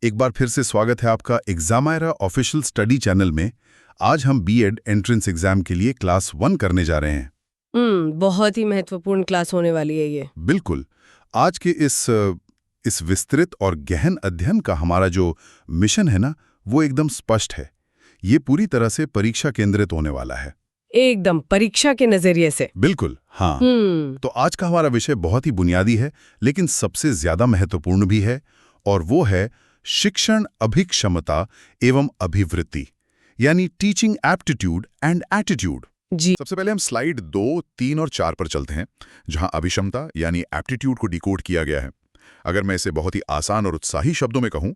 एक बार फिर से स्वागत है आपका एग्जामायरा ऑफिशियल स्टडी चैनल में। आज हम बीएड एंट्रेंस एग्जाम के लिए क्लास 1 करने जा रहे हैं। बहुत ही महत्वपूर्ण क्लास होने वाली है ये। बिल्कुल। आज के इस विस्तृत और गहन अध्ययन का हमारा जो मिशन है ना, वो एकदम स्पष्ट है। ये पूरी तरह से परीक्षा केंद्रित होने वाला है। एकदम परीक्षा के नजरिए से। बिल्कुल, हाँ। तो आज का हमारा विषय बहुत ही बुनियादी है, लेकिन सबसे ज्यादा महत्वपूर्ण भी है, और वो है शिक्षण अभिक्षमता एवं अभिवृत्ति, यानी टीचिंग एप्टीट्यूड एंड एटीट्यूड। जी। सबसे पहले हम स्लाइड 2, 3 और 4 पर चलते हैं, जहां अभिक्षमता यानी एप्टीट्यूड को डिकोड किया गया है। अगर मैं इसे बहुत ही आसान और उत्साही शब्दों में कहूं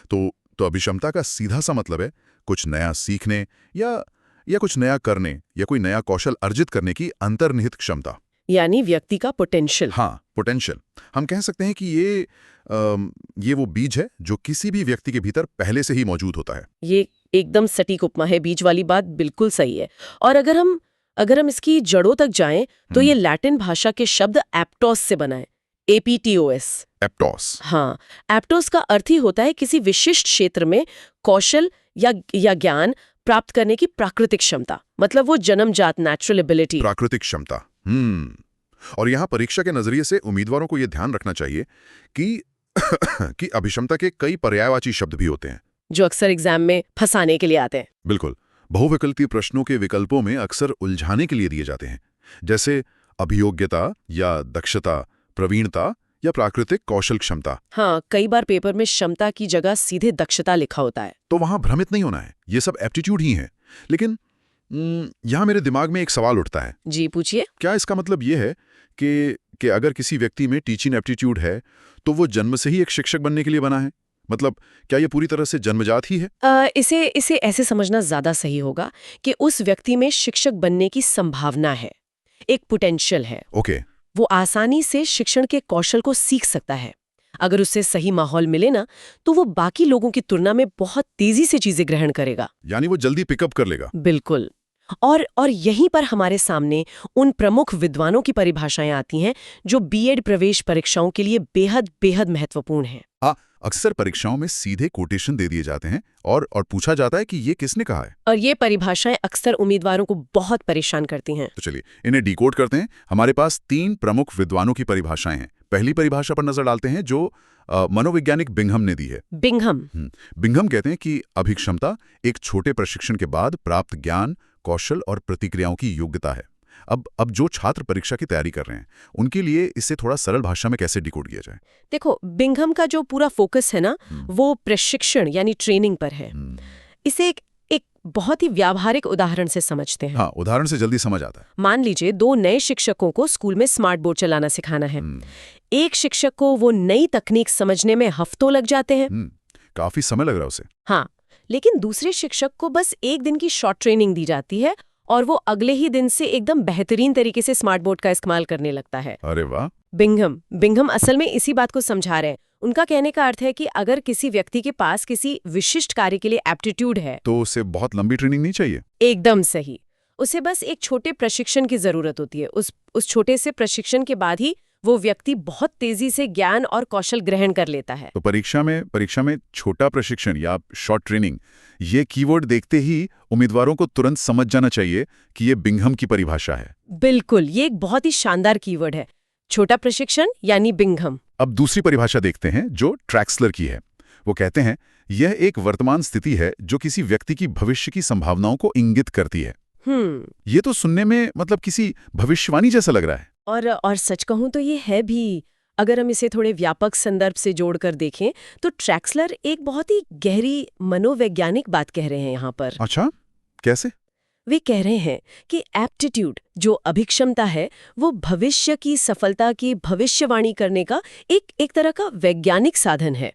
तो अभिक्षमता का सीधा सा मतलब है कुछ नया सीखने या कुछ नया करने या कोई नया कौशल अर्जित करने की अंतर्निहित क्षमता, यानी व्यक्ति का पोटेंशियल। हाँ, पोटेंशियल। हम कह सकते हैं कि ये वो बीज है जो किसी भी व्यक्ति के भीतर पहले से ही मौजूद होता है। ये एकदम सटीक उपमा है, बीज वाली बात बिल्कुल सही है। और अगर हम इसकी जड़ों तक जाएं तो ये लैटिन भाषा के शब्द एप्टोस से बना है। APTOS। एप्टोस। हाँ, एप्टोस का अर्थ ही होता है किसी विशिष्ट क्षेत्र में कौशल या ज्ञान प्राप्त करने की प्राकृतिक क्षमता, मतलब वो जन्मजात नेचुरल एबिलिटी। प्राकृतिक क्षमता। और यहाँ परीक्षा के नजरिए से उम्मीदवारों को यह ध्यान रखना चाहिए कि अभिक्षमता के कई पर्यायवाची शब्द भी होते हैं जो अक्सर एग्जाम में फंसाने के लिए आते हैं। बिल्कुल। बहुविकल्पीय प्रश्नों के विकल्पों में अक्सर उलझाने के लिए दिए जाते हैं, जैसे अभियोग्यता या दक्षता, प्रवीणता या प्राकृतिक कौशल क्षमता। हाँ, कई बार पेपर में क्षमता की जगह सीधे दक्षता लिखा होता है। तो वहां भ्रमित नहीं होना है, ये सब एप्टीट्यूड ही है। लेकिन यहाँ मेरे दिमाग में एक सवाल उठता है। जी, पूछिए। क्या इसका मतलब ये है कि अगर किसी व्यक्ति में टीचिंग एप्टीट्यूड है तो वो जन्म से ही एक शिक्षक बनने के लिए बना है? मतलब क्या ये पूरी तरह से जन्मजात ही है? इसे ऐसे समझना ज्यादा सही होगा कि उस व्यक्ति में शिक्षक बनने की संभावना है, एक पोटेंशियल है। ओके। वो आसानी से शिक्षण के कौशल को सीख सकता है। अगर उसे सही माहौल मिले ना, तो वो बाकी लोगों की तुलना में बहुत तेजी से चीजें ग्रहण करेगा। यानी वो जल्दी पिकअप कर लेगा। बिल्कुल। और यहीं पर हमारे सामने उन प्रमुख विद्वानों की परिभाषाएं आती हैं जो बीएड प्रवेश परीक्षाओं के लिए बेहद बेहद महत्वपूर्ण हैं। हाँ, अक्सर परीक्षाओं में सीधे कोटेशन दे दिए जाते हैं और पूछा जाता है कि ये किसने कहा है। और ये परिभाषाएं अक्सर उम्मीदवारों को बहुत परेशान करती हैं। तो चलिए इन्हें डिकोड करते हैं। हमारे पास 3 प्रमुख विद्वानों की परिभाषाएं हैं। पहली परिभाषा पर नजर डालते हैं जो मनोवैज्ञानिक बिंघम ने दी है। बिंघम कहते हैं कि अभिक्षमता एक छोटे प्रशिक्षण के बाद प्राप्त ज्ञान, कौशल और प्रतिक्रियाओं की योग्यता है। अब जो छात्र परीक्षा की तैयारी कर रहे हैं उनके लिए इसे थोड़ा सरल भाषा में कैसे डिकोड किया जाए? देखो, बिंघम का जो पूरा फोकस है ना, वो प्रशिक्षण यानी ट्रेनिंग पर है। इसे एक बहुत ही व्यावहारिक उदाहरण से समझते हैं। हाँ, उदाहरण से जल्दी समझ आता है। मान लीजिए 2 नए शिक्षकों को स्कूल में स्मार्ट बोर्ड चलाना सिखाना है। एक शिक्षक को वो नई तकनीक समझने में हफ्तों लग जाते हैं। काफी समय लग रहा है उसे। हाँ, लेकिन दूसरे शिक्षक को बस 1 दिन की शॉर्ट ट्रेनिंग दी जाती है और वो अगले ही दिन से एकदम बेहतरीन तरीके से स्मार्ट बोर्ड का इस्तेमाल करने लगता है। अरे वाह। बिंघम असल में इसी बात को समझा रहे हैं। उनका कहने का अर्थ है कि अगर किसी व्यक्ति के पास किसी विशिष्ट कार्य के लिए एप्टीट्यूड है तो उसे बहुत लंबी ट्रेनिंग नहीं चाहिए। एकदम सही। उसे बस एक छोटे प्रशिक्षण की जरूरत होती है। उस छोटे से प्रशिक्षण के बाद ही वो व्यक्ति बहुत तेजी से ज्ञान और कौशल ग्रहण कर लेता है। तो परीक्षा में छोटा प्रशिक्षण या शॉर्ट ट्रेनिंग, ये कीवर्ड देखते ही उम्मीदवारों को तुरंत समझ जाना चाहिए कि ये बिंघम की परिभाषा है। बिल्कुल, ये एक बहुत ही शानदार कीवर्ड है, छोटा प्रशिक्षण यानी बिंघम। अब दूसरी परिभाषा देखते हैं जो ट्रैक्सलर की है। वो कहते हैं यह एक वर्तमान स्थिति है जो किसी व्यक्ति की भविष्य की संभावनाओं को इंगित करती है। ये तो सुनने में मतलब किसी भविष्यवाणी जैसा लग रहा है। और सच कहूं तो ये है भी। अगर हम इसे थोड़े व्यापक संदर्भ से जोड़कर देखें तो ट्रैक्सलर एक बहुत ही गहरी मनोवैज्ञानिक बात कह रहे हैं यहाँ पर। अच्छा, कैसे? वे कह रहे हैं कि एप्टीट्यूड, जो अभिक्षमता है, वो भविष्य की सफलता की भविष्यवाणी करने का एक तरह का वैज्ञानिक साधन है।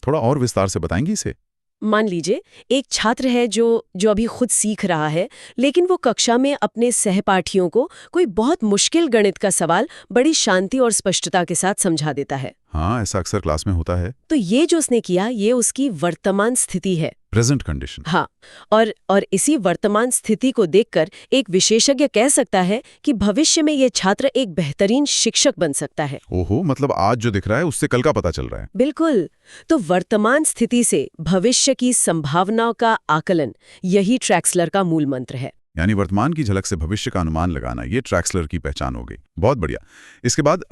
थोड़ा और विस्तार से बताएंगी इसे? मान लीजिए एक छात्र है जो अभी खुद सीख रहा है, लेकिन वो कक्षा में अपने सहपाठियों को कोई बहुत मुश्किल गणित का सवाल बड़ी शांति और स्पष्टता के साथ समझा देता है। हाँ, ऐसा अक्सर क्लास में होता है। तो ये जो उसने किया, ये उसकी वर्तमान स्थिति है, प्रेजेंट कंडीशन। हाँ, और इसी वर्तमान स्थिति को देखकर एक विशेषज्ञ कह सकता है कि भविष्य में ये छात्र एक बेहतरीन शिक्षक बन सकता है। ओहो, मतलब आज जो दिख रहा है उससे कल का पता चल रहा है। बिल्कुल। तो वर्तमान स्थिति से भविष्य की संभावनाओं का आकलन, यही ट्रैक्सलर का मूल मंत्र है। यानी वर्तमान की झलक से भविष्य का अनुमान लगाना, ये ट्रैक्सलर की पहचान हो गई। बहुत बढ़िया। इसके बाद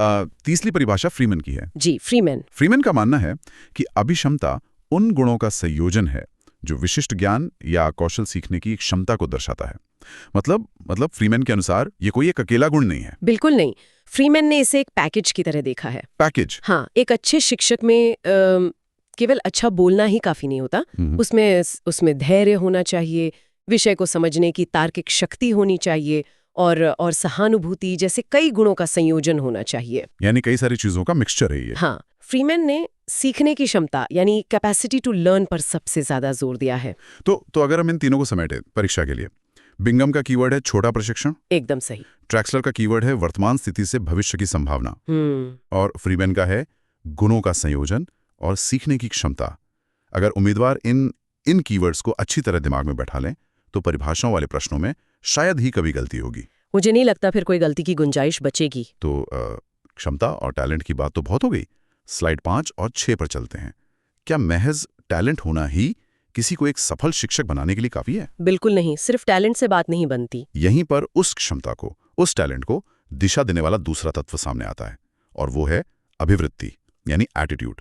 तीसरी परिभाषा फ्रीमैन की है। जी, फ्रीमैन का मानना है कि अभिक्षमता उन गुणों का संयोजन है जो विशिष्ट ज्ञान या कौशल सीखने की क्षमता को दर्शाता है। मतलब फ्रीमैन के अनुसार ये कोई एक अकेला गुण नहीं है। बिल्कुल नहीं। फ्रीमैन ने इसे एक पैकेज की तरह देखा है। पैकेज? हाँ, एक अच्छे शिक्षक में केवल अच्छा बोलना ही काफी नहीं होता। उसमें धैर्य होना चाहिए, विषय को समझने की तार्किक शक्ति होनी चाहिए और सहानुभूति जैसे कई गुणों का संयोजन होना चाहिए। यानी कई सारी चीजों का मिक्सचर है ये। हाँ, फ्रीमैन ने सीखने की क्षमता यानी कैपेसिटी टू लर्न पर सबसे ज्यादा जोर दिया है। तो अगर हम इन तीनों को समेटे परीक्षा के लिए, बिंगम का कीवर्ड है छोटा प्रशिक्षण। एकदम सही। ट्रैक्सलर का कीवर्ड है वर्तमान स्थिति से भविष्य की संभावना। और फ्रीमैन का है गुणों का संयोजन और सीखने की क्षमता। अगर उम्मीदवार इन कीवर्ड्स को अच्छी तरह दिमाग में बैठा लें तो परिभाषाओं वाले प्रश्नों में शायद ही कभी गलती होगी। मुझे नहीं लगता फिर कोई गलती की गुंजाइश बचेगी। तो क्षमता और टैलेंट की बात तो बहुत हो गई। स्लाइड 5 और 6 पर चलते हैं। क्या महज टैलेंट होना ही किसी को एक सफल शिक्षक बनाने के लिए काफी है? बिल्कुल नहीं, सिर्फ टैलेंट से बात नहीं बनती। यहीं पर उस क्षमता को, उस टैलेंट को दिशा देने वाला दूसरा तत्व सामने आता है और वो है अभिवृत्ति यानी एटीट्यूड।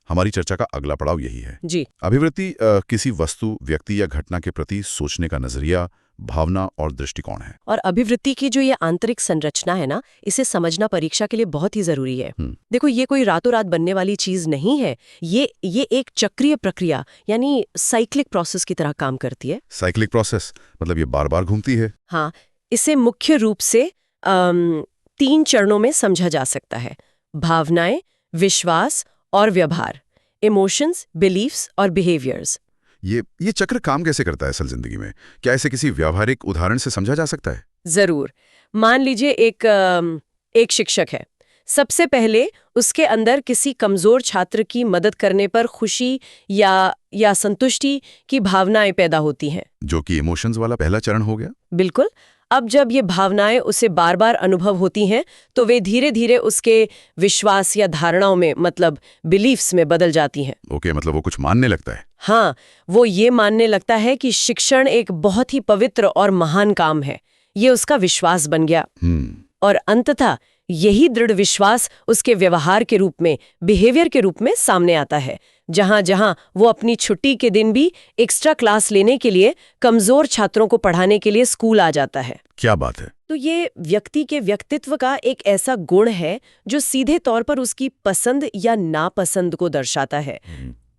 हमारी चर्चा का अगला पड़ाव यही है। जी। अभिवृत्ति किसी वस्तु, व्यक्ति या घटना के प्रति सोचने का नजरिया, भावना और दृष्टिकोण है। और अभिवृत्ति की जो ये आंतरिक संरचना है ना, इसे समझना परीक्षा के लिए बहुत ही जरूरी है। देखो, ये कोई रातों रात बनने वाली चीज नहीं है। ये एक चक्रीय प्रक्रिया यानी साइक्लिक प्रोसेस की तरह काम करती है। साइक्लिक प्रोसेस मतलब ये बार बार घूमती है। हाँ, इसे मुख्य रूप से 3 चरणों में समझा जा सकता है: भावनाएं, विश्वास और व्यवहार, इमोशंस, बिलीफ्स और बिहेवियर्स। ये चक्र काम कैसे करता है असल जिंदगी में? क्या इसे किसी व्यावहारिक उदाहरण से समझा जा सकता है? जरूर। मान लीजिए एक शिक्षक है। सबसे पहले उसके अंदर किसी कमजोर छात्र की मदद करने पर खुशी या संतुष्टि की भावनाएं पैदा होती हैं, जो कि इमोशंस वाला पहला चरण हो गया। बिल्कुल। अब जब ये भावनाएं उसे बार बार अनुभव होती हैं तो वे धीरे धीरे उसके विश्वास या धारणाओं में, मतलब बिलीफ्स में बदल जाती हैं। ओके, मतलब वो कुछ मानने लगता है। हाँ, वो ये मानने लगता है कि शिक्षण एक बहुत ही पवित्र और महान काम है। ये उसका विश्वास बन गया। और अंततः यही दृढ़ विश्वास उसके व्यवहार के रूप में, बिहेवियर के रूप में सामने आता है, जहां जहां वो अपनी छुट्टी के दिन भी एक्स्ट्रा क्लास लेने के लिए कमजोर छात्रों को पढ़ाने के लिए स्कूल आ जाता है। क्या बात है! तो ये व्यक्ति के व्यक्तित्व का एक ऐसा गुण है जो सीधे तौर पर उसकी पसंद या नापसंद को दर्शाता है।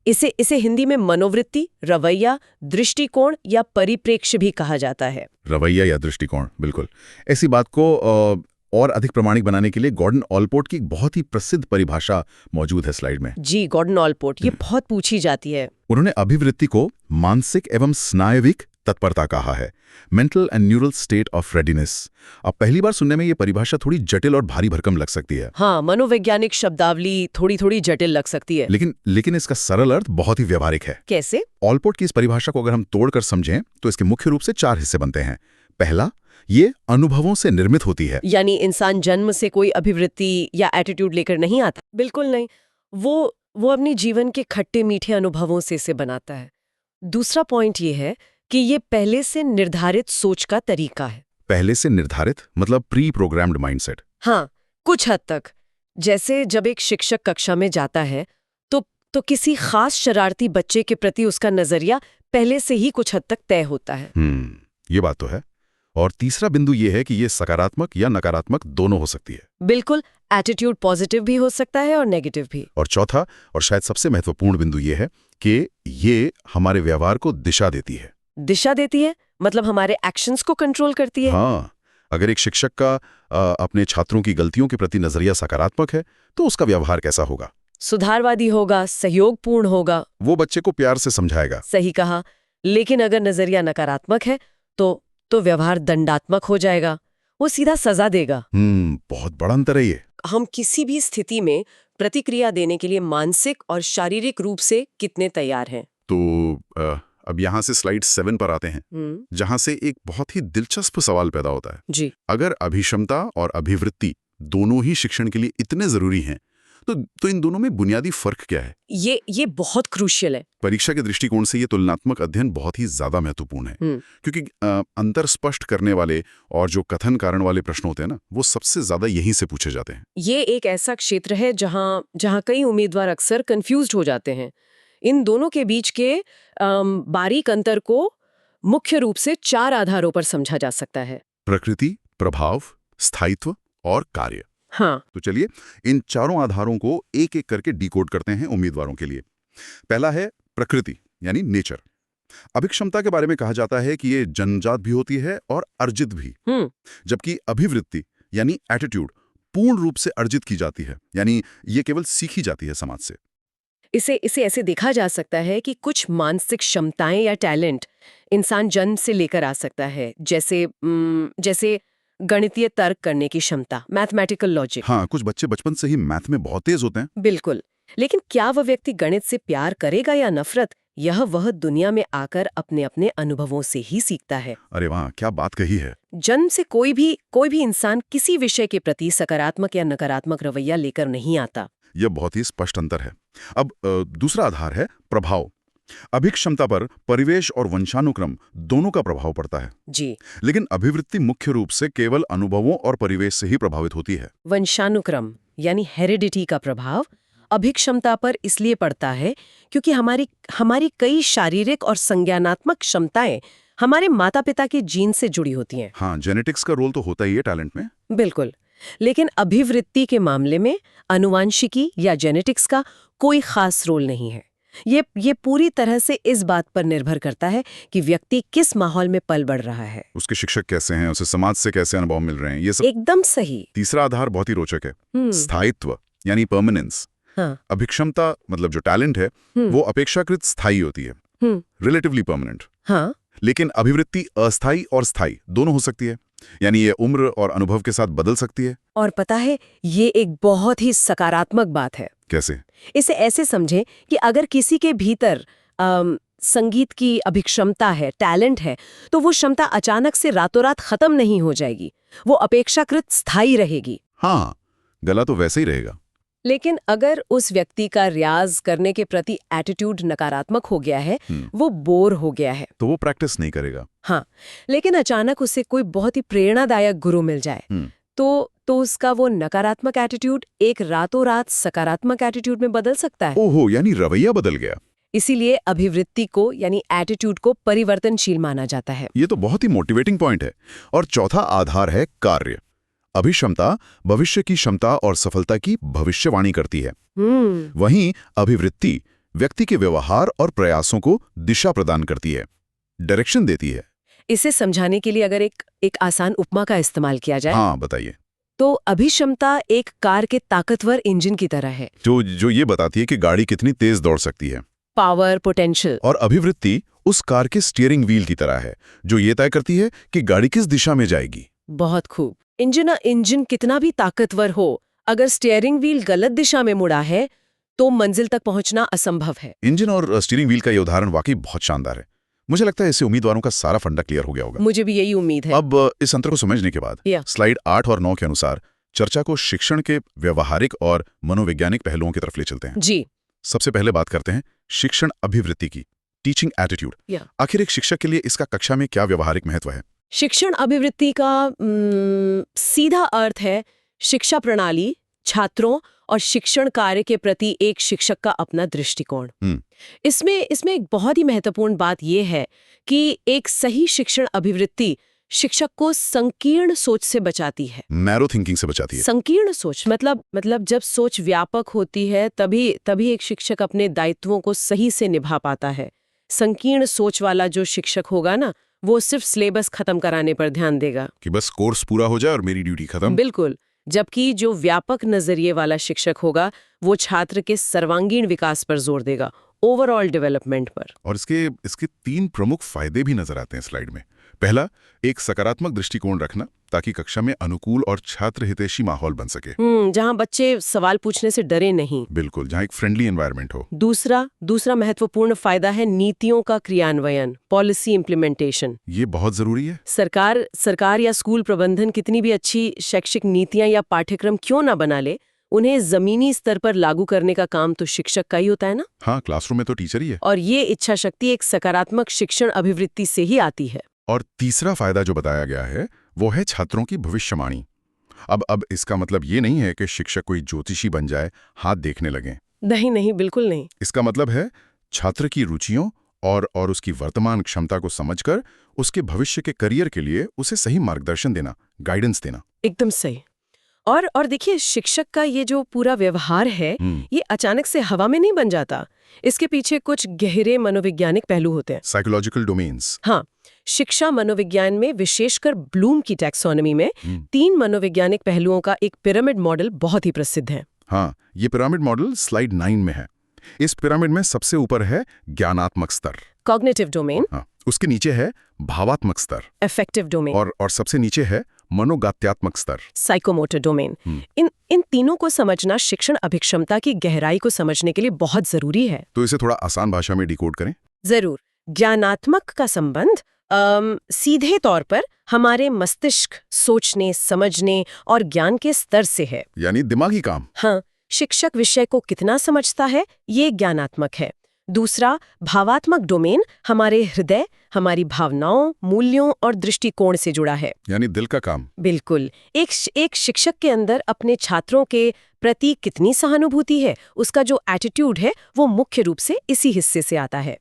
इसे हिंदी में मनोवृत्ति, रवैया, दृष्टिकोण या परिप्रेक्ष्य भी कहा जाता है। रवैया या दृष्टिकोण, बिल्कुल। ऐसी बात को और अधिक प्रामाणिक बनाने के लिए गॉर्डन ऑलपोर्ट की बहुत ही प्रसिद्ध परिभाषा मौजूद है स्लाइड में। जी, गॉर्डन ऑलपोर्ट, ये बहुत पूछी जाती है। उन्होंने अभिवृत्ति को मानसिक एवं स्नायविक तत्परता कहा है, mental and neural state of readiness. अब पहली बार सुनने में ये परिभाषा थोड़ी जटिल और भारी भरकम लग सकती है। हाँ, मनोवैज्ञानिक शब्दावली थोड़ी जटिल लग सकती है। लेकिन इसका सरल अर्थ बहुत ही व्यावहारिक है। कैसे? ऑलपोर्ट की इस परिभाषा को अगर हम तोड़कर समझें तो इसके मुख्य रूप से 4 हिस्से बनते हैं। पहला, ये अनुभवों से निर्मित होती है। यानी इंसान जन्म से कोई अभिवृत्ति या एटीट्यूड लेकर नहीं आता। बिल्कुल नहीं, वो अपनी जीवन के खट्टे मीठे अनुभवों से इसे बनाता है। दूसरा पॉइंट ये है कि ये पहले से निर्धारित सोच का तरीका है। पहले से निर्धारित मतलब प्री प्रोग्राम्ड माइंडसेट। हाँ, कुछ हद तक। जैसे जब एक शिक्षक कक्षा में जाता है तो किसी खास शरारती बच्चे के प्रति उसका नजरिया पहले से ही कुछ हद तक तय होता है। ये बात तो है। और तीसरा बिंदु ये है कि ये सकारात्मक या नकारात्मक दोनों हो सकती है। बिल्कुल, एटीट्यूड पॉजिटिव भी हो सकता है और नेगेटिव भी। और चौथा और शायद सबसे महत्वपूर्ण बिंदु ये है कि ये हमारे व्यवहार को दिशा देती है। दिशा देती है मतलब हमारे एक्शंस को कंट्रोल करती है। हाँ, अगर एक शिक्षक का अपने छात्रों की गलतियों के प्रति नजरिया सकारात्मक है तो उसका व्यवहार कैसा होगा? सुधारवादी होगा, सहयोगपूर्ण होगा। वो बच्चे को प्यार से समझाएगा। सही कहा। लेकिन अगर नजरिया नकारात्मक है तो व्यवहार दंडात्मक हो जाएगा, वो सीधा सजा देगा। बहुत बड़ा अंतर है ये। हम किसी भी स्थिति में प्रतिक्रिया देने के लिए मानसिक और शारीरिक रूप से कितने तैयार हैं? तो अब यहाँ से स्लाइड 7 पर आते हैं, जहाँ से एक बहुत ही दिलचस्प सवाल पैदा होता है। जी। अगर अभिक्षमता और अभिवृत्ति दोनों ही शिक्षण के लिए इतने जरूरी हैं, तो इन दोनों में बुनियादी फर्क क्या है? ये बहुत क्रूशियल है। परीक्षा के दृष्टिकोण से ये तुलनात्मक अध्ययन बहुत ही ज्यादा महत्वपूर्ण है, क्योंकि अंतर स्पष्ट करने वाले और जो कथन कारण वाले प्रश्न होते हैं ना, वो सबसे ज्यादा यहीं से पूछे जाते हैं। ये एक ऐसा क्षेत्र है जहाँ कई उम्मीदवार अक्सर कंफ्यूज्ड हो जाते हैं। इन दोनों के बीच के बारीक अंतर को मुख्य रूप से 4 आधारों पर समझा जा सकता है: प्रकृति, प्रभाव, स्थायित्व और कार्य। हाँ। तो चलिए इन चारों आधारों को एक एक करके डिकोड करते हैं उम्मीदवारों के लिए। पहला है प्रकृति यानी नेचर। अभिक्षमता के बारे में कहा जाता है कि ये जन्मजात भी होती है और अर्जित भी, जबकि अभिवृत्ति यानी एटीट्यूड पूर्ण रूप से अर्जित की जाती है, यानी ये केवल सीखी जाती है समाज से। इसे ऐसे देखा जा सकता है कि कुछ मानसिक क्षमताएं या टैलेंट इंसान जन्म से लेकर आ सकता है, जैसे गणितीय तर्क करने की क्षमता, मैथमेटिकल लॉजिक। हाँ, कुछ बच्चे बचपन से ही मैथ में बहुत तेज होते हैं। बिल्कुल। लेकिन क्या वह व्यक्ति गणित से प्यार करेगा या नफरत, यह वह दुनिया में आकर अपने अपने अनुभवों से ही सीखता है। अरे वाह, क्या बात कही है। जन्म से कोई भी इंसान किसी विषय के प्रति सकारात्मक या नकारात्मक रवैया लेकर नहीं आता। यह बहुत ही स्पष्ट अंतर है। अब दूसरा आधार है प्रभाव। अभिक्षमता पर परिवेश और वंशानुक्रम दोनों का प्रभाव पड़ता है। जी। लेकिन अभिवृत्ति मुख्य रूप से केवल अनुभवों और परिवेश से ही प्रभावित होती है। वंशानुक्रम यानी हेरिडिटी का प्रभाव अभिक्षमता पर इसलिए पड़ता है क्योंकि हमारी कई शारीरिक और संज्ञानात्मक क्षमताएं हमारे माता पिता के जीन से जुड़ी होती हैं। हाँ, जेनेटिक्स का रोल तो होता ही है टैलेंट में। बिल्कुल। लेकिन अभिवृत्ति के मामले में आनुवांशिकी या जेनेटिक्स का कोई खास रोल नहीं है। ये पूरी तरह से इस बात पर निर्भर करता है कि व्यक्ति किस माहौल में पल बढ़ रहा है, उसके शिक्षक कैसे हैं, उसे समाज से कैसे अनुभव मिल रहे हैं, ये सब। एकदम सही। तीसरा आधार बहुत ही रोचक है, स्थायित्व यानी परमानेंस। हाँ। अभिक्षमता मतलब जो टैलेंट है वो अपेक्षाकृत स्थायी होती है, रिलेटिवली परमानेंट। हाँ। लेकिन अभिवृत्ति अस्थायी और स्थायी दोनों हो सकती है, यानी ये उम्र और अनुभव के साथ बदल सकती है। और पता है, ये एक बहुत ही सकारात्मक बात है। कैसे? इसे ऐसे समझें कि अगर किसी के भीतर संगीत की अभिक्षमता है, टैलेंट है, तो वो क्षमता अचानक से रातों रात खत्म नहीं हो जाएगी, वो अपेक्षाकृत स्थायी रहेगी। हाँ, गला तो वैसे ही रहेगा। लेकिन अगर उस व्यक्ति का रियाज करने के प्रति एटीट्यूड नकारात्मक हो गया है, वो बोर हो गया है, तो वो प्रैक्टिस नहीं करेगा। हाँ। लेकिन अचानक उसे कोई बहुत ही प्रेरणादायक गुरु मिल जाए, तो उसका वो नकारात्मक एटीट्यूड एक रातों रात सकारात्मक एटीट्यूड में बदल सकता है। ओहो, यानी रवैया बदल गया। इसीलिए अभिवृत्ति को यानी एटीट्यूड को परिवर्तनशील माना जाता है। ये तो बहुत ही मोटिवेटिंग पॉइंट है। और चौथा आधार है कार्य। अभिक्षमता भविष्य की क्षमता और सफलता की भविष्यवाणी करती है। वहीं अभिवृत्ति व्यक्ति के व्यवहार और प्रयासों को दिशा प्रदान करती है, डायरेक्शन देती है। इसे समझाने के लिए अगर एक आसान उपमा का इस्तेमाल किया जाए। हाँ, बताइए। तो अभिक्षमता एक कार के ताकतवर इंजन की तरह है, जो ये बताती है कि गाड़ी कितनी तेज दौड़ सकती है, पावर, पोटेंशियल। और अभिवृत्ति उस कार के स्टीयरिंग व्हील की तरह है, जो ये तय करती है कि गाड़ी किस दिशा में जाएगी। बहुत खूब। इंजन कितना भी ताकतवर हो, अगर स्टीयरिंग व्हील गलत दिशा में मुड़ा है तो मंजिल तक पहुंचना असंभव है। इंजन और स्टीयरिंग व्हील का ये उदाहरण वाकई बहुत शानदार है। मुझे लगता है इससे उम्मीदवारों का सारा फंडा क्लियर हो गया होगा। मुझे भी यही उम्मीद है। अब इस अंतर को समझने के बाद स्लाइड 8 और 9 के अनुसार चर्चा को शिक्षण के व्यवहारिक और मनोवैज्ञानिक पहलुओं की तरफ ले चलते हैं। जी। सबसे पहले बात करते हैं शिक्षण अभिवृत्ति की, टीचिंग एटीट्यूड। आखिर एक शिक्षक के लिए इसका कक्षा में क्या व्यवहारिक महत्व है? शिक्षण अभिवृत्ति का सीधा अर्थ है शिक्षा प्रणाली, छात्रों और शिक्षण कार्य के प्रति एक शिक्षक का अपना दृष्टिकोण। इसमें एक बहुत ही महत्वपूर्ण बात यह है कि एक सही शिक्षण अभिवृत्ति शिक्षक को संकीर्ण सोच से बचाती है, नैरो थिंकिंग से बचाती है। संकीर्ण सोच मतलब जब सोच व्यापक होती है तभी एक शिक्षक अपने दायित्वों को सही से निभा पाता है। संकीर्ण सोच वाला जो शिक्षक होगा ना, वो सिर्फ सिलेबस खत्म कराने पर ध्यान देगा कि बस कोर्स पूरा हो जाए और मेरी ड्यूटी खत्म। बिल्कुल। जबकि जो व्यापक नजरिए वाला शिक्षक होगा, वो छात्र के सर्वांगीण विकास पर जोर देगा, ओवरऑल डेवलपमेंट पर। और इसके 3 प्रमुख फायदे भी नजर आते हैं स्लाइड में। पहला, एक सकारात्मक दृष्टिकोण रखना ताकि कक्षा में अनुकूल और छात्र हितैषी माहौल बन सके। जहां बच्चे सवाल पूछने से डरे नहीं। बिल्कुल, जहां एक फ्रेंडली एनवायरनमेंट हो। दूसरा महत्वपूर्ण फायदा है नीतियों का क्रियान्वयन, पॉलिसी इम्प्लीमेंटेशन। ये बहुत जरूरी है। सरकार या स्कूल प्रबंधन कितनी भी अच्छी शैक्षिक नीतियां या पाठ्यक्रम क्यों ना बना ले, उन्हें जमीनी स्तर पर लागू करने का काम तो शिक्षक का ही होता है ना। हाँ, क्लासरूम में तो टीचर ही है। और ये इच्छा शक्ति एक सकारात्मक शिक्षण अभिवृत्ति से ही आती है। और तीसरा फायदा जो बताया गया है वो है छात्रों की भविष्यवाणी। अब इसका मतलब ये नहीं है कि शिक्षक कोई ज्योतिषी बन जाए, हाथ देखने लगे। नहीं, बिल्कुल नहीं। इसका मतलब है छात्र की रुचियों और उसकी वर्तमान क्षमता को समझकर उसके भविष्य के करियर के लिए उसे सही मार्गदर्शन देना, गाइडेंस देना। एकदम सही। और देखिए, शिक्षक का ये जो पूरा व्यवहार है, ये अचानक से हवा में नहीं बन जाता। इसके पीछे कुछ गहरे मनोवैज्ञानिक पहलू होते हैं। Psychological domains. हाँ, शिक्षा मनोविज्ञान में, विशेषकर ब्लूम की टैक्सोनॉमी में 3 मनोवैज्ञानिक पहलुओं का एक पिरामिड मॉडल बहुत ही प्रसिद्ध है। हाँ, ये पिरामिड मॉडल स्लाइड 9 में है। इस पिरामिड में सबसे ऊपर है ज्ञानात्मक स्तर, कॉग्निटिव डोमेन। हाँ, उसके नीचे है भावात्मक स्तर, अफेक्टिव डोमेन, और सबसे नीचे है मनोगात्यात्मक स्तर, साइकोमोटर डोमेन। इन तीनों को समझना शिक्षण अभिक्षमता की गहराई को समझने के लिए बहुत जरूरी है। तो इसे थोड़ा आसान भाषा में डिकोड करें। जरूर। ज्ञानात्मक का संबंध सीधे तौर पर हमारे मस्तिष्क, सोचने, समझने और ज्ञान के स्तर से है, यानी दिमागी काम। हाँ, शिक्षक विषय को कितना समझता है, ये ज्ञानात्मक है। दूसरा, भावात्मक डोमेन हमारे हृदय, हमारी भावनाओं, मूल्यों और दृष्टिकोण से जुड़ा है, यानी दिल का काम। बिल्कुल। एक शिक्षक के अंदर अपने छात्रों के प्रति कितनी सहानुभूति है, उसका जो एटीट्यूड है, वो मुख्य रूप से इसी हिस्से से आता है।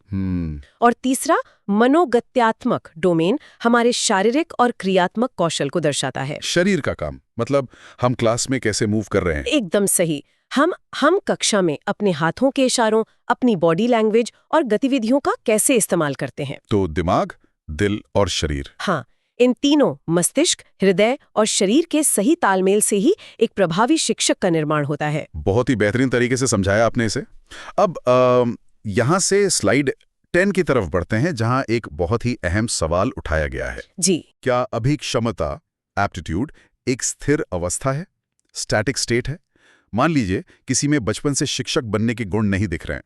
और तीसरा, मनोगत्यात्मक डोमेन हमारे शारीरिक और क्रियात्मक कौशल को दर्शाता है। शरीर का काम मतलब हम क्लास में कैसे मूव कर रहे हैं। एकदम सही। हम कक्षा में अपने हाथों के इशारों, अपनी बॉडी लैंग्वेज और गतिविधियों का कैसे इस्तेमाल करते हैं। तो दिमाग, दिल और शरीर। हाँ, इन तीनों, मस्तिष्क, हृदय और शरीर के सही तालमेल से ही एक प्रभावी शिक्षक का निर्माण होता है। बहुत ही बेहतरीन तरीके से समझाया आपने इसे। अब यहाँ से स्लाइड 10 की तरफ बढ़ते हैं, जहाँ एक बहुत ही अहम सवाल उठाया गया है। जी। क्या अभिक्षमता, एप्टीट्यूड, एक स्थिर अवस्था है, स्टैटिक स्टेट है? मान लीजिए किसी में बचपन से शिक्षक बनने के गुण नहीं दिख रहे हैं,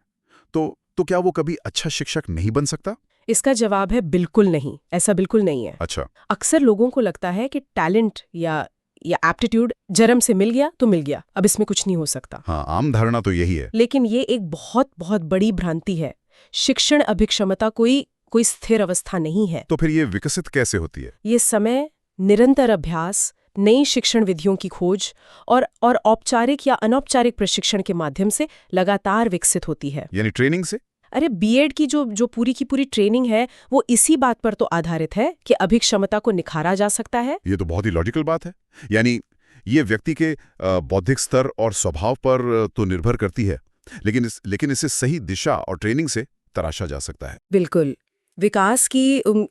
तो क्या वो कभी अच्छा शिक्षक नहीं बन सकता? इसका जवाब है बिल्कुल नहीं। ऐसा बिल्कुल नहीं है। अच्छा। अक्सर लोगों को लगता है कि टैलेंट या एप्टीट्यूड जन्म से मिल गया तो मिल गया, अब इसमें कुछ नहीं हो सकता। हाँ, आम धारणा तो यही है। लेकिन ये एक बहुत बहुत बड़ी भ्रांति है। शिक्षण अभिक्षमता कोई स्थिर अवस्था नहीं है। तो फिर ये विकसित कैसे होती है? ये समय, निरंतर अभ्यास, नई शिक्षण विधियों की खोज और औपचारिक या अनौपचारिक प्रशिक्षण के माध्यम से लगातार विकसित होती है। यानी ट्रेनिंग से? अरे, बीएड की जो पूरी की पूरी ट्रेनिंग है, वो इसी बात पर तो आधारित है कि अभिक्षमता को निखारा जा सकता है। ये तो बहुत ही लॉजिकल बात है। यानी ये व्यक्ति के बौद्धिक स्तर और स्वभाव पर तो निर्भर करती है, लेकिन इसे सही दिशा और ट्रेनिंग से तराशा जा सकता है। बिल्कुल। विकास की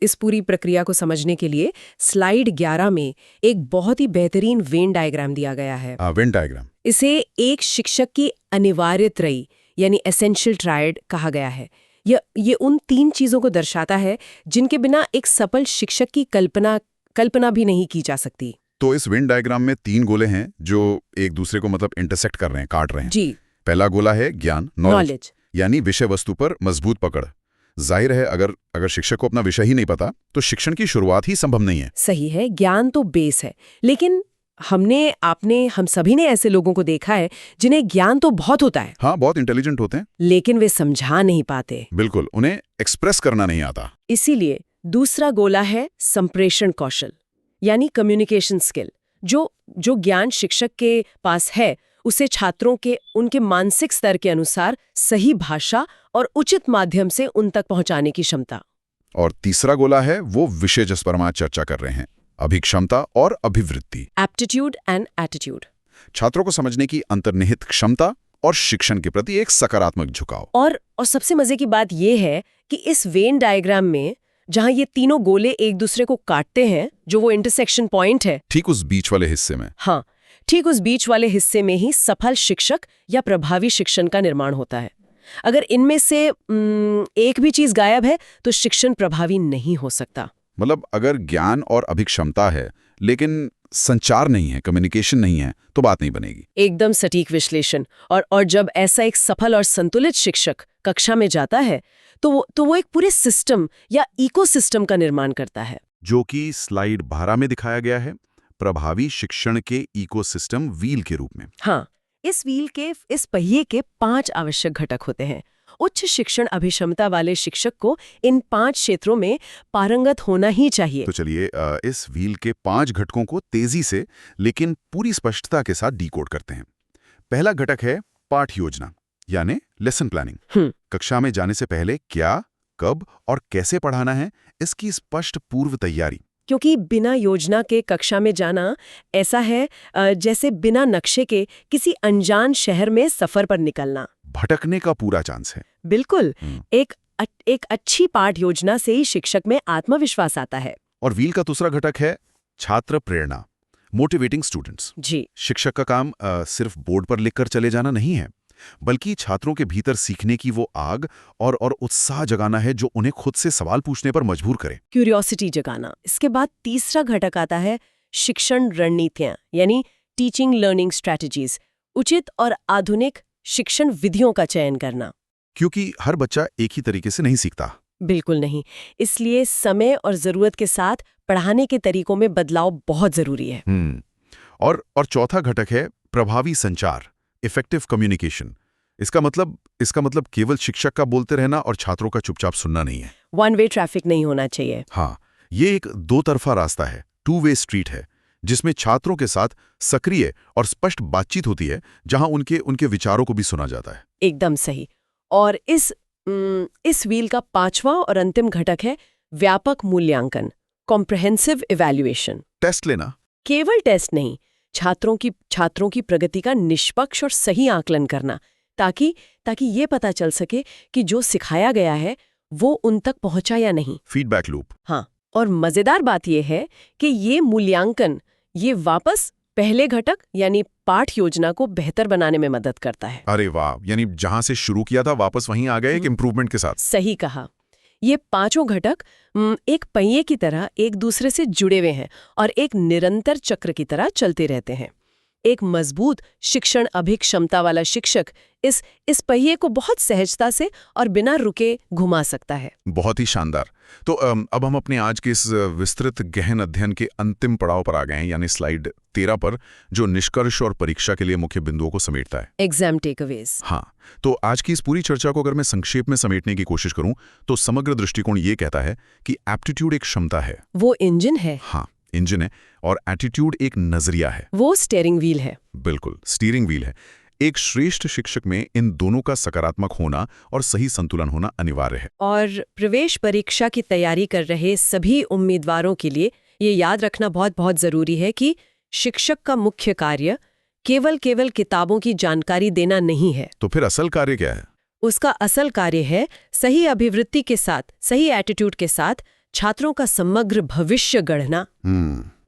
इस पूरी प्रक्रिया को समझने के लिए स्लाइड 11 में एक बहुत ही बेहतरीन वेन डायग्राम दिया गया है। Venn diagram. इसे एक शिक्षक की अनिवार्य त्रयी यानी एसेंशियल ट्रायड कहा गया है। ये उन 3 चीजों को दर्शाता है जिनके बिना एक सफल शिक्षक की कल्पना भी नहीं की जा सकती। तो इस वेन डायग्राम में 3 गोले हैं जो एक दूसरे को मतलब इंटरसेक्ट कर रहे हैं, काट रहे हैं। जी। पहला गोला है ज्ञान, नॉलेज, यानी विषय वस्तु पर मजबूत पकड़। जाहिर है अगर शिक्षक को अपना विषय ही नहीं पता तो शिक्षण की शुरुआत ही संभव नहीं है। सही है, ज्ञान तो बेस है, लेकिन हम सभी ने ऐसे लोगों को देखा है जिन्हें ज्ञान तो बहुत होता है। हाँ, बहुत इंटेलिजेंट होते हैं, लेकिन वे समझा नहीं पाते। बिल्कुल, उन्हें एक्सप्रेस करना नहीं आता। इसीलिए दूसरा गोला है संप्रेषण कौशल यानी कम्युनिकेशन स्किल। जो ज्ञान शिक्षक के पास है, उसे छात्रों के उनके मानसिक स्तर के अनुसार सही भाषा और उचित माध्यम से उन तक पहुंचाने की क्षमता। और तीसरा गोला है वो विषय जिस पर हम आज चर्चा कर रहे हैं, अभिक्षमता और अभिवृत्ति, एप्टीट्यूड एंड एटीट्यूड। छात्रों को समझने की अंतर्निहित क्षमता और शिक्षण के प्रति एक सकारात्मक झुकाव। और सबसे मजे की बात यह है कि इस वेन डायग्राम में जहां ये तीनों गोले एक दूसरे को काटते हैं, जो वो इंटरसेक्शन पॉइंट है, ठीक उस बीच वाले हिस्से में, हाँ, ठीक उस बीच वाले हिस्से में ही सफल शिक्षक या प्रभावी शिक्षण का निर्माण होता है। अगर इनमें से एक भी चीज गायब है तो शिक्षण प्रभावी नहीं हो सकता। मतलब अगर ज्ञान और अभिक्षमता है लेकिन संचार नहीं है, कम्युनिकेशन नहीं है, तो बात नहीं बनेगी। एकदम सटीक विश्लेषण। और जब ऐसा एक सफल और संतुलित शिक्षक कक्षा में जाता है तो वो एक पूरे सिस्टम या इकोसिस्टम का निर्माण करता है, जो कि स्लाइड 12 में दिखाया गया है, प्रभावी शिक्षण के इकोसिस्टम व्हील के रूप में। हाँ, इस पहिए के 5 आवश्यक घटक होते हैं। उच्च शिक्षण अभिक्षमता वाले शिक्षक को इन 5 क्षेत्रों में पारंगत होना ही चाहिए। तो चलिए इस व्हील के 5 घटकों को तेजी से लेकिन पूरी स्पष्टता के साथ डिकोड करते हैं। पहला घटक है पाठ योजना, यानी लेसन प्लानिंग। कक्षा में जाने से पहले क्या, कब और कैसे पढ़ाना है, इसकी स्पष्ट पूर्व तैयारी। क्योंकि बिना योजना के कक्षा में जाना ऐसा है जैसे बिना नक्शे के किसी अनजान शहर में सफर पर निकलना। भटकने का पूरा चांस है। बिल्कुल। एक अच्छी पाठ योजना से ही शिक्षक में आत्मविश्वास आता है। और व्हील का दूसरा घटक है छात्र प्रेरणा, मोटिवेटिंग स्टूडेंट्स। जी। शिक्षक का काम सिर्फ बोर्ड पर लिखकर चले जाना नहीं है, बल्कि छात्रों के भीतर सीखने की वो आग और उत्साह जगाना है जो उन्हें खुद से सवाल पूछने पर मजबूर करे। क्यूरियोसिटी जगाना। इसके बाद तीसरा घटक आता है शिक्षण रणनीतियां, यानी टीचिंग लर्निंग स्ट्रैटेजीज। उचित और आधुनिक शिक्षण विधियों का चयन करना, क्योंकि हर बच्चा एक ही तरीके से नहीं सीखता। बिल्कुल नहीं। इसलिए समय और जरूरत के साथ पढ़ाने के तरीकों में बदलाव बहुत जरूरी है। और चौथा घटक है प्रभावी संचार, इफेक्टिव कम्युनिकेशन। इसका मतलब केवल शिक्षक का बोलते रहना और छात्रों का चुपचाप सुनना नहीं है। वन वे ट्रैफिक नहीं होना चाहिए। हाँ, ये एक दो तरफा रास्ता है, 2 वे स्ट्रीट है, जिसमें छात्रों के साथ सक्रिय और स्पष्ट बातचीत होती है, जहां उनके विचारों को भी सुना जाता है। एकदम सही। और इस व्हील का 5वां और अंतिम घटक है व्यापक मूल्यांकन, कॉम्प्रहेंसिव इवैल्यूएशन। टेस्ट लेना। केवल टेस्ट नहीं, छात्रों की प्रगति का निष्पक्ष और सही आकलन करना, ताकि ये पता चल सके कि जो सिखाया गया है वो उन तक पहुंचा या नहीं। Feedback loop. हाँ, और मजेदार बात यह है कि ये मूल्यांकन ये वापस पहले घटक यानी पाठ योजना को बेहतर बनाने में मदद करता है। अरे वाह, यानी जहां से शुरू किया था वापस वहीं आ गए एक इम्प्रूवमेंट के साथ। सही कहा। ये 5 घटक एक पहिए की तरह एक दूसरे से जुड़े हुए हैं और एक निरंतर चक्र की तरह चलते रहते हैं। एक मजबूत शिक्षण अभिक्षमता वाला शिक्षक इस पहिए को बहुत सहजता से और बिना रुके घुमा सकता है। बहुत ही शानदार। तो अब हम अपने आज के इस विस्तृत गहन अध्ययन के अंतिम पड़ाव पर आ गए हैं, यानी स्लाइड 13 पर, जो निष्कर्ष और परीक्षा के लिए मुख्य बिंदुओं को समेटता है। Exam takeaways. हाँ, तो आज की इस पूरी चर्चा को अगर मैं संक्षेप में समेटने की कोशिश करूं तो समग्र दृष्टिकोण ये कहता है कि एप्टीट्यूड एक क्षमता है, वो इंजन है। हाँ, इंजन है, और एटीट्यूड एक नजरिया है, वो स्टीयरिंग व्हील है। बिल्कुल, स्टीयरिंग व्हील है। एक श्रेष्ठ शिक्षक में इन दोनों का सकारात्मक होना और सही संतुलन होना अनिवार्य है। और प्रवेश परीक्षा की तैयारी कर रहे सभी उम्मीदवारों के लिए ये याद रखना बहुत बहुत जरूरी है कि शिक्षक का मुख्य कार्य केवल किताबों की जानकारी देना नहीं है। तो फिर असल कार्य क्या है? उसका असल कार्य है सही अभिवृत्ति के साथ, सही एटीट्यूड के साथ छात्रों का समग्र भविष्य गढ़ना,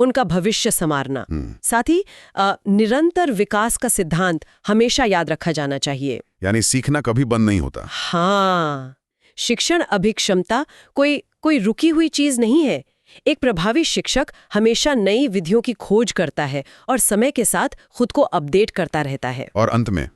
उनका भविष्य संवारना। साथ ही निरंतर विकास का सिद्धांत हमेशा याद रखा जाना चाहिए, यानी सीखना कभी बंद नहीं होता। हाँ, शिक्षण अभिक्षमता कोई रुकी हुई चीज नहीं है। एक प्रभावी शिक्षक हमेशा नई विधियों की खोज करता है और समय के साथ खुद को अपडेट करता रहता है। और अंत में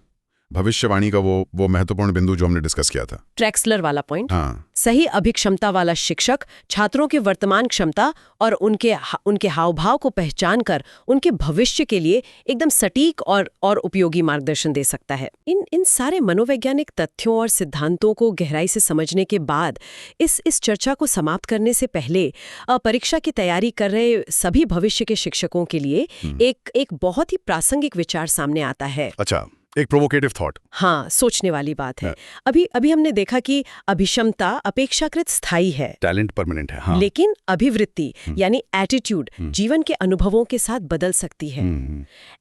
भविष्यवाणी का वो महत्वपूर्ण बिंदु जो हमने डिस्कस किया था, ट्रैक्सलर वाला पॉइंट। हाँ। सही अभिक्षमता वाला शिक्षक छात्रों के वर्तमान क्षमता और उनके हावभाव को पहचान कर उनके भविष्य के लिए एकदम सटीक और उपयोगी मार्गदर्शन दे सकता है। इन सारे मनोवैज्ञानिक तथ्यों और सिद्धांतों को गहराई से समझने के बाद इस चर्चा को समाप्त करने से पहले परीक्षा की तैयारी कर रहे सभी भविष्य के शिक्षकों के लिए एक बहुत ही प्रासंगिक विचार सामने आता है। अच्छा, एक प्रोवोकेटिव थॉट। हाँ, सोचने वाली बात है। अभी हमने देखा कि अभिक्षमता अपेक्षाकृत स्थायी है, टैलेंट परमानेंट है, हाँ। लेकिन अभिवृत्ति यानी एटीट्यूड जीवन के अनुभवों के साथ बदल सकती है।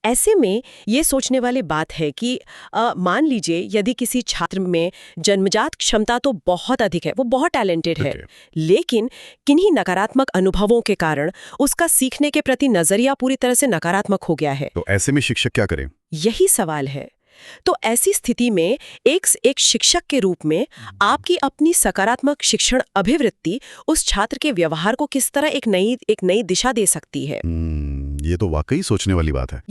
ऐसे में ये सोचने वाली बात है कि मान लीजिए यदि किसी छात्र में जन्मजात क्षमता तो बहुत अधिक है, वो बहुत टैलेंटेड है, लेकिन किन्हीं नकारात्मक अनुभवों के कारण उसका सीखने के प्रति नजरिया पूरी तरह से नकारात्मक हो गया है। तो ऐसे में शिक्षक क्या करें? यही सवाल है। तो ऐसी स्थिति में एक शिक्षक के रूप में आपकी अपनी सकारात्मक शिक्षण अभिवृत्ति उस छात्र के व्यवहार को किस तरह एक नई दिशा दे सकती है? ये तो वाकई सोचने वाली बात है।